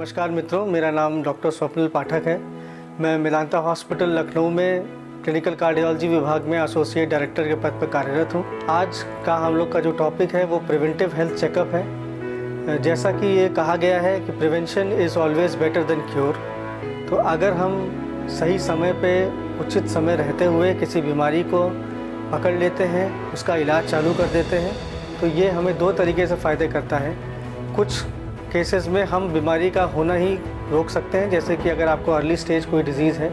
नमस्कार मित्रों, मेरा नाम डॉक्टर स्वप्निल पाठक है। मैं मेदांता हॉस्पिटल लखनऊ में क्लिनिकल कार्डियोलॉजी विभाग में एसोसिएट डायरेक्टर के पद पर कार्यरत हूँ। आज का हम लोग का जो टॉपिक है वो प्रिवेंटिव हेल्थ चेकअप है। जैसा कि ये कहा गया है कि prevention is always better than cure. तो अगर हम सही समय पे उचित समय रहते हुए किसी बीमारी को पकड़ लेते हैं, उसका इलाज चालू कर देते हैं, तो ये हमें दो तरीके से फ़ायदे करता है। कुछ केसेस में हम बीमारी का होना ही रोक सकते हैं, जैसे कि अगर आपको अर्ली स्टेज कोई डिज़ीज़ है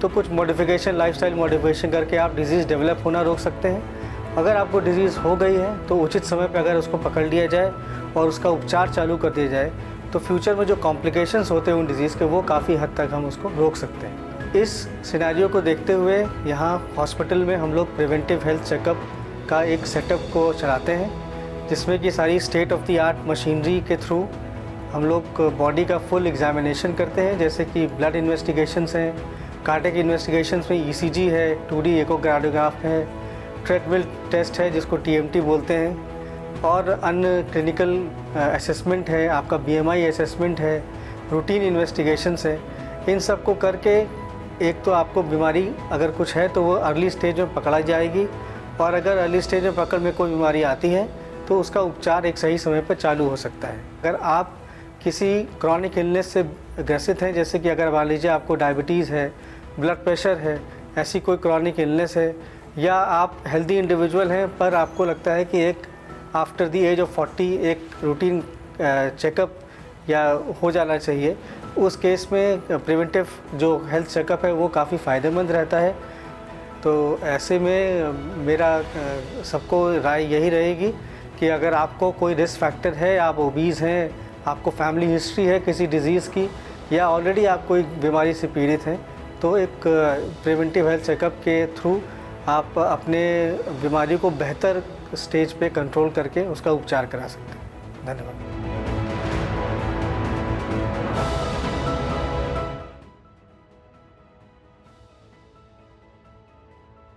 तो कुछ मॉडिफिकेशन, लाइफस्टाइल मॉडिफिकेशन करके आप डिज़ीज़ डेवलप होना रोक सकते हैं। अगर आपको डिज़ीज़ हो गई है तो उचित समय पर अगर उसको पकड़ लिया जाए और उसका उपचार चालू कर दिया जाए तो फ्यूचर में जो कॉम्प्लिकेशंस होते हैं उन डिज़ीज़ के, वो काफ़ी हद तक हम उसको रोक सकते हैं। इस सिनेरियो को देखते हुए यहाँ हॉस्पिटल में हम लोग प्रिवेंटिव हेल्थ चेकअप का एक सेटअप को चलाते हैं, जिसमें कि सारी state of the art machinery के थ्रू हम लोग बॉडी का फुल एग्जामिनेशन करते हैं, जैसे कि ब्लड इन्वेस्टिगेशंस हैं, कार्डियक इन्वेस्टिगेशंस में ईसीजी है, 2D एकोकार्डियोग्राफ है, ट्रेडमिल टेस्ट है जिसको TMT बोलते हैं, और अन्य क्लिनिकल असेसमेंट है, आपका BMI असेसमेंट है, रूटीन इन्वेस्टिगेशंस है। इन सब को करके एक तो आपको बीमारी अगर कुछ है तो वो अर्ली स्टेज में पकड़ा जाएगी, और अगर अर्ली स्टेज में पकड़ में कोई बीमारी आती है तो उसका उपचार एक सही समय पर चालू हो सकता है। अगर आप किसी क्रॉनिक इलनेस से ग्रसित हैं, जैसे कि अगर मान लीजिए आपको डायबिटीज़ है, ब्लड प्रेशर है, ऐसी कोई क्रॉनिक इलनेस है, या आप हेल्दी इंडिविजुअल हैं पर आपको लगता है कि एक आफ्टर द एज ऑफ 40 एक रूटीन चेकअप या हो जाना चाहिए, उस केस में प्रिवेंटिव जो हेल्थ चेकअप है वो काफ़ी फ़ायदेमंद रहता है। तो ऐसे में मेरा सबको राय यही रहेगी कि अगर आपको कोई रिस्क फैक्टर है, आप ओबीज़ हैं, आपको फैमिली हिस्ट्री है किसी डिज़ीज़ की, या ऑलरेडी आप कोई बीमारी से पीड़ित हैं, तो एक प्रिवेंटिव हेल्थ चेकअप के थ्रू आप अपने बीमारी को बेहतर स्टेज पे कंट्रोल करके उसका उपचार करा सकते हैं। धन्यवाद।